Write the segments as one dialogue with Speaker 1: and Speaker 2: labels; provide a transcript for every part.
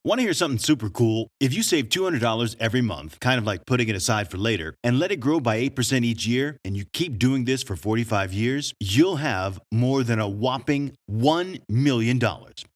Speaker 1: Want to hear something super cool? If you save $200 every month, kind of like putting it aside for later, and let it grow by 8% each year, and you keep doing this for 45 years, you'll have more than a whopping $1 million.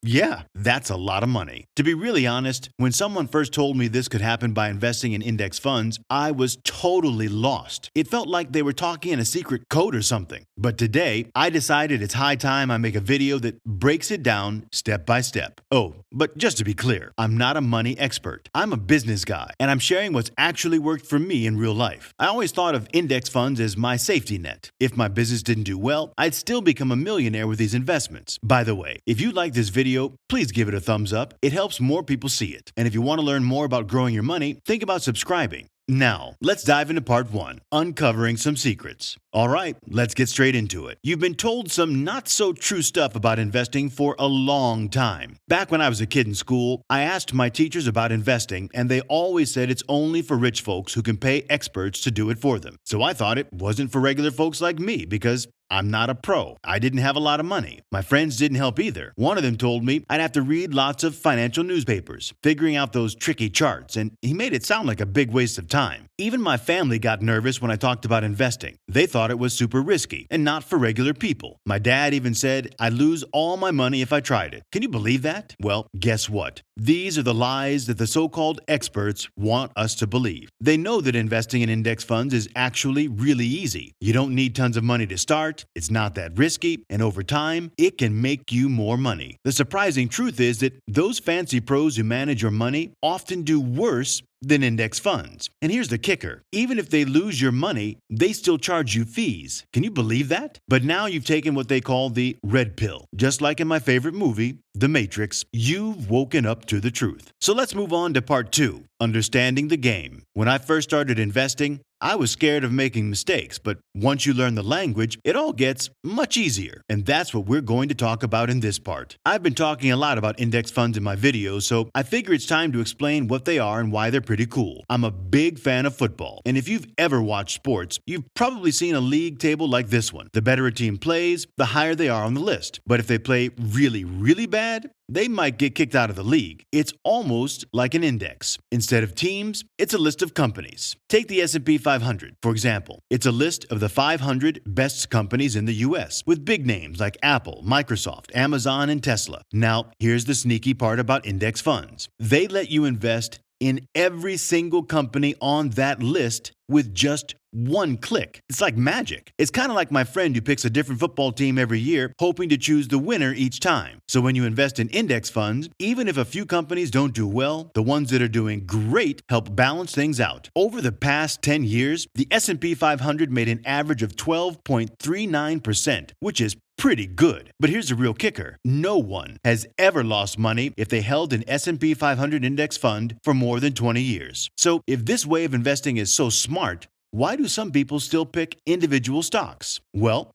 Speaker 1: Yeah, that's a lot of money. To be really honest, when someone first told me this could happen by investing in index funds, I was totally lost. It felt like they were talking in a secret code or something. But today, I decided it's high time I make a video that breaks it down step by step. Oh, but just to be clear, I'm not a money expert. I'm a business guy, and I'm sharing what's actually worked for me in real life. I always thought of index funds as my safety net. If my business didn't do well, I'd still become a millionaire with these investments. By the way, if you like this video, please give it a thumbs up. It helps more people see it. And if you want to learn more about growing your money, think about subscribing. Now, let's dive into part 1, uncovering some secrets. All right, let's get straight into it. You've been told some not-so-true stuff about investing for a long time. Back when I was a kid in school, I asked my teachers about investing, and they always said it's only for rich folks who can pay experts to do it for them. So I thought it wasn't for regular folks like me because I'm not a pro. I didn't have a lot of money. My friends didn't help either. One of them told me I'd have to read lots of financial newspapers, figuring out those tricky charts, and he made it sound like a big waste of time. Even my family got nervous when I talked about investing. They thought it was super risky and not for regular people. My dad even said I'd lose all my money if I tried it. Can you believe that? Well, guess what? These are the lies that the so-called experts want us to believe. They know that investing in index funds is actually really easy. You don't need tons of money to start. It's not that risky, and over time, it can make you more money. The surprising truth is that those fancy pros who manage your money often do worse than index funds. And here's the kicker. Even if they lose your money, they still charge you fees. Can you believe that? But now you've taken what they call the red pill. Just like in my favorite movie, The Matrix, you've woken up to the truth. So let's move on to part 2, understanding the game. When I first started investing, I was scared of making mistakes, but once you learn the language, it all gets much easier. And that's what we're going to talk about in this part. I've been talking a lot about index funds in my videos, so I figure it's time to explain what they are and why they're pretty cool. I'm a big fan of football, and if you've ever watched sports, you've probably seen a league table like this one. The better a team plays, the higher they are on the list. But if they play really bad, they might get kicked out of the league. It's almost like an index. Instead of teams, it's a list of companies. Take the S&P 500, for example. It's a list of the 500 best companies in the US, with big names like Apple, Microsoft, Amazon, and Tesla. Now, here's the sneaky part about index funds. They let you invest in every single company on that list with just one click. It's like magic. It's kind of like my friend who picks a different football team every year, hoping to choose the winner each time. So when you invest in index funds, even if a few companies don't do well, the ones that are doing great help balance things out. Over the past 10 years, the S&P 500 made an average of 12.39%, which is pretty good. But here's the real kicker. No one has ever lost money if they held an S&P 500 index fund for more than 20 years. So if this way of investing is so smart, why do some people still pick individual stocks? Well,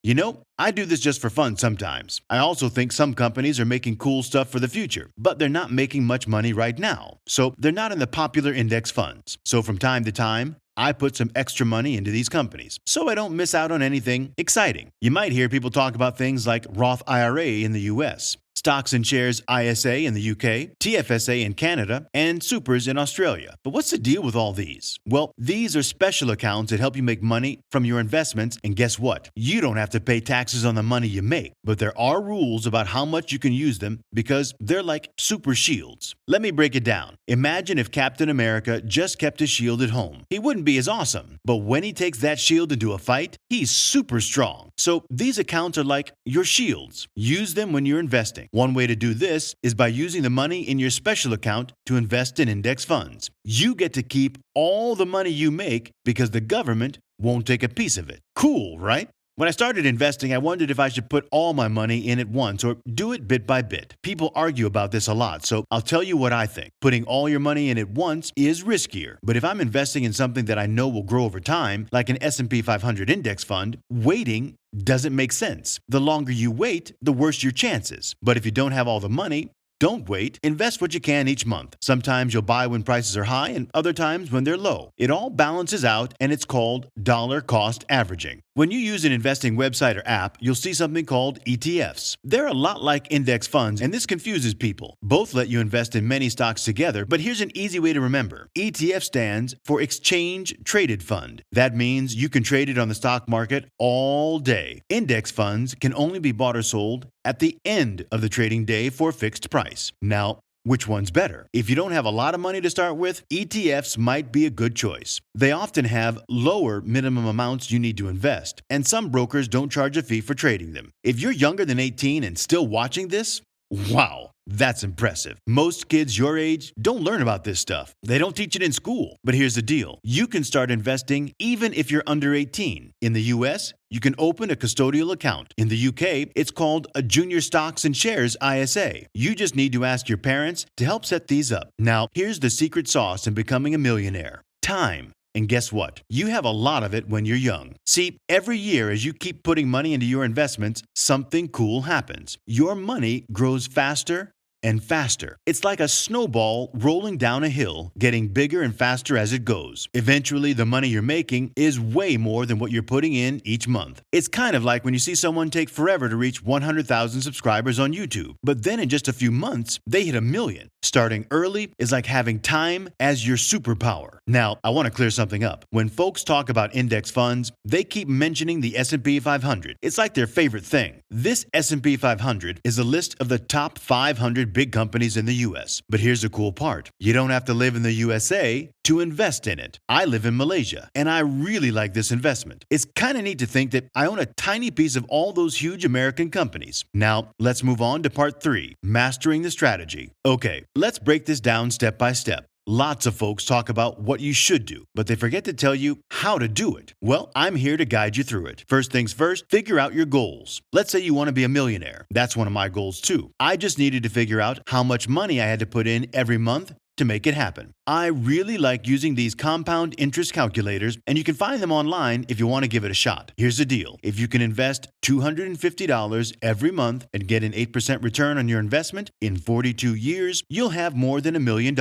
Speaker 1: I do this just for fun sometimes. I also think some companies are making cool stuff for the future, but they're not making much money right now. So they're not in the popular index funds. So from time to time, I put some extra money into these companies so I don't miss out on anything exciting. You might hear people talk about things like Roth IRA in the US, Stocks and Shares ISA in the UK, TFSA in Canada, and Supers in Australia. But what's the deal with all these? Well, these are special accounts that help you make money from your investments, and guess what? You don't have to pay taxes on the money you make, but there are rules about how much you can use them because they're like super shields. Let me break it down. Imagine if Captain America just kept his shield at home. He wouldn't be as awesome, but when he takes that shield into a fight, he's super strong. So these accounts are like your shields. Use them when you're investing. One way to do this is by using the money in your special account to invest in index funds. You get to keep all the money you make because the government won't take a piece of it. Cool, right? When I started investing, I wondered if I should put all my money in at once or do it bit by bit. People argue about this a lot, so I'll tell you what I think. Putting all your money in at once is riskier, but if I'm investing in something that I know will grow over time, like an S&P 500 index fund, waiting doesn't make sense. The longer you wait, the worse your chances. But if you don't have all the money, Don't wait. Invest what you can each month. Sometimes you'll buy when prices are high and other times when they're low. It all balances out and it's called dollar cost averaging. When you use an investing website or app, you'll see something called ETFs. They're a lot like index funds, and this confuses people. Both let you invest in many stocks together, but here's an easy way to remember. ETF stands for Exchange Traded Fund. That means you can trade it on the stock market all day. Index funds can only be bought or sold at the end of the trading day for a fixed price. Now, which one's better? If you don't have a lot of money to start with, ETFs might be a good choice. They often have lower minimum amounts you need to invest, and some brokers don't charge a fee for trading them. If you're younger than 18 and still watching this, wow, that's impressive. Most kids your age don't learn about this stuff. They don't teach it in school. But here's the deal. You can start investing even if you're under 18. In the US, you can open a custodial account. In the UK, it's called a Junior Stocks and Shares ISA. You just need to ask your parents to help set these up. Now, here's the secret sauce in becoming a millionaire. Time. And guess what? You have a lot of it when you're young. See, every year as you keep putting money into your investments, something cool happens. Your money grows faster and faster. It's like a snowball rolling down a hill, getting bigger and faster as it goes. Eventually, the money you're making is way more than what you're putting in each month. It's kind of like when you see someone take forever to reach 100,000 subscribers on YouTube, but then in just a few months, they hit 1 million. Starting early is like having time as your superpower. Now, I want to clear something up. When folks talk about index funds, they keep mentioning the S&P 500. It's like their favorite thing. This S&P 500 is a list of the top 500 big companies in the US. But here's the cool part. You don't have to live in the USA to invest in it. I live in Malaysia, and I really like this investment. It's kind of neat to think that I own a tiny piece of all those huge American companies. Now, let's move on to part 3, mastering the strategy. Okay, let's break this down step by step. Lots of folks talk about what you should do, but they forget to tell you how to do it. Well, I'm here to guide you through it. First things first, figure out your goals. Let's say you want to be a millionaire. That's one of my goals too. I just needed to figure out how much money I had to put in every month to make it happen. I really like using these compound interest calculators, and you can find them online if you want to give it a shot. Here's the deal. If you can invest $250 every month and get an 8% return on your investment, in 42 years, you'll have more than $1 million.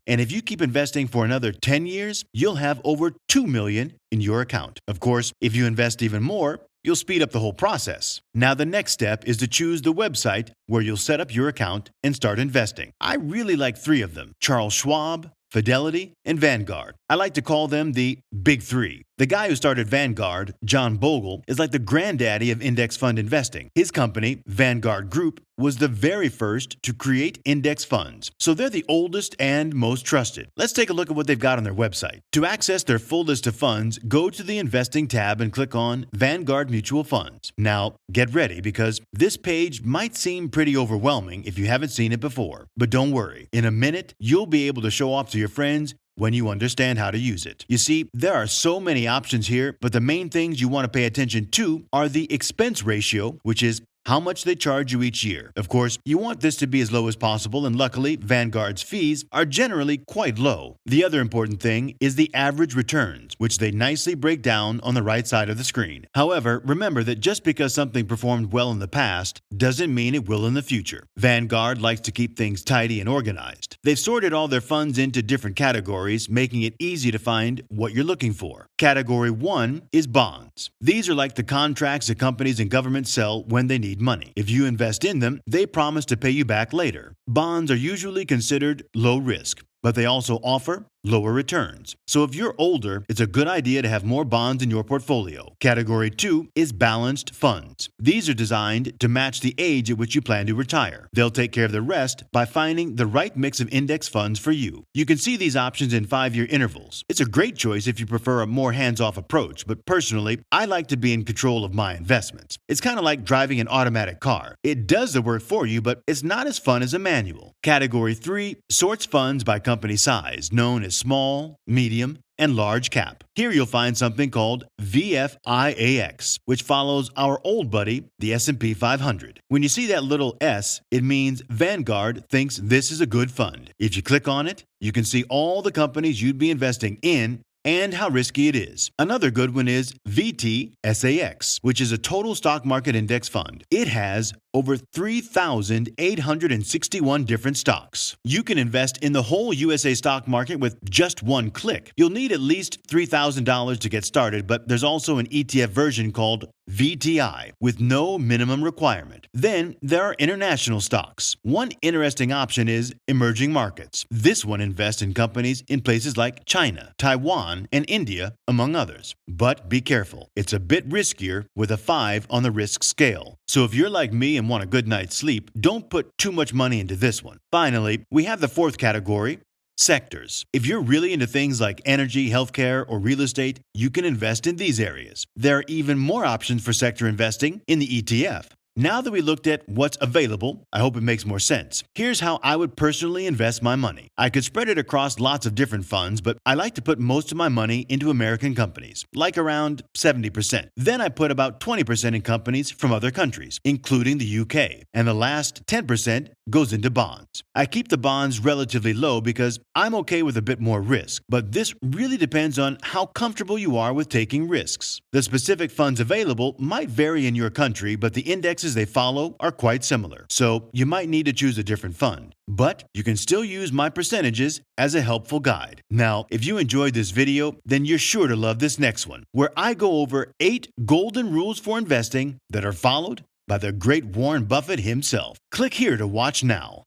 Speaker 1: And if you keep investing for another 10 years, you'll have over $2 million in your account. Of course, if you invest even more, you'll speed up the whole process. Now, the next step is to choose the website where you'll set up your account and start investing. I really like 3 of them: Charles Schwab, Fidelity, and Vanguard. I like to call them the Big 3. The guy who started Vanguard, John Bogle, is like the granddaddy of index fund investing. His company, Vanguard Group, was the very first to create index funds, so they're the oldest and most trusted. Let's take a look at what they've got on their website. To access their full list of funds, go to the Investing tab and click on Vanguard Mutual Funds. Now, get ready because this page might seem pretty overwhelming if you haven't seen it before. But don't worry, in a minute, you'll be able to show off to your friends when you understand how to use it. You see, there are so many options here, but the main things you want to pay attention to are the expense ratio, which is how much they charge you each year. Of course, you want this to be as low as possible, and luckily, Vanguard's fees are generally quite low. The other important thing is the average returns, which they nicely break down on the right side of the screen. However, remember that just because something performed well in the past doesn't mean it will in the future. Vanguard likes to keep things tidy and organized. They've sorted all their funds into different categories, making it easy to find what you're looking for. Category 1 is bonds. These are like the contracts that companies and governments sell when they need money. If you invest in them, they promise to pay you back later. Bonds are usually considered low risk, but they also offer lower returns. So if you're older, it's a good idea to have more bonds in your portfolio. Category 2 is balanced funds. These are designed to match the age at which you plan to retire. They'll take care of the rest by finding the right mix of index funds for you. You can see these options in 5-year intervals. It's a great choice if you prefer a more hands-off approach, but personally, I like to be in control of my investments. It's kind of like driving an automatic car. It does the work for you, but it's not as fun as a manual. Category 3 sorts funds by company size, known as small, medium, and large cap. Here you'll find something called VFIAX, which follows our old buddy, the S&P 500. When you see that little S, it means Vanguard thinks this is a good fund. If you click on it, you can see all the companies you'd be investing in and how risky it is. Another good one is VTSAX, which is a total stock market index fund. It has over 3,861 different stocks. You can invest in the whole USA stock market with just one click. You'll need at least $3,000 to get started, but there's also an ETF version called VTI with no minimum requirement. Then there are international stocks. One interesting option is emerging markets. This one invests in companies in places like China, Taiwan, and India, among others. But be careful. It's a bit riskier with a 5 on the risk scale. So if you're like me and want a good night's sleep, don't put too much money into this one. Finally, we have the fourth category, sectors. If you're really into things like energy, healthcare, or real estate, you can invest in these areas. There are even more options for sector investing in the ETF. Now that we looked at what's available, I hope it makes more sense. Here's how I would personally invest my money. I could spread it across lots of different funds, but I like to put most of my money into American companies, like around 70%. Then I put about 20% in companies from other countries, including the UK, and the last 10% goes into bonds. I keep the bonds relatively low because I'm okay with a bit more risk, but this really depends on how comfortable you are with taking risks. The specific funds available might vary in your country, but the indexes they follow are quite similar, so you might need to choose a different fund. But you can still use my percentages as a helpful guide. Now, if you enjoyed this video, then you're sure to love this next one, where I go over 8 golden rules for investing that are followed by the great Warren Buffett himself. Click here to watch now.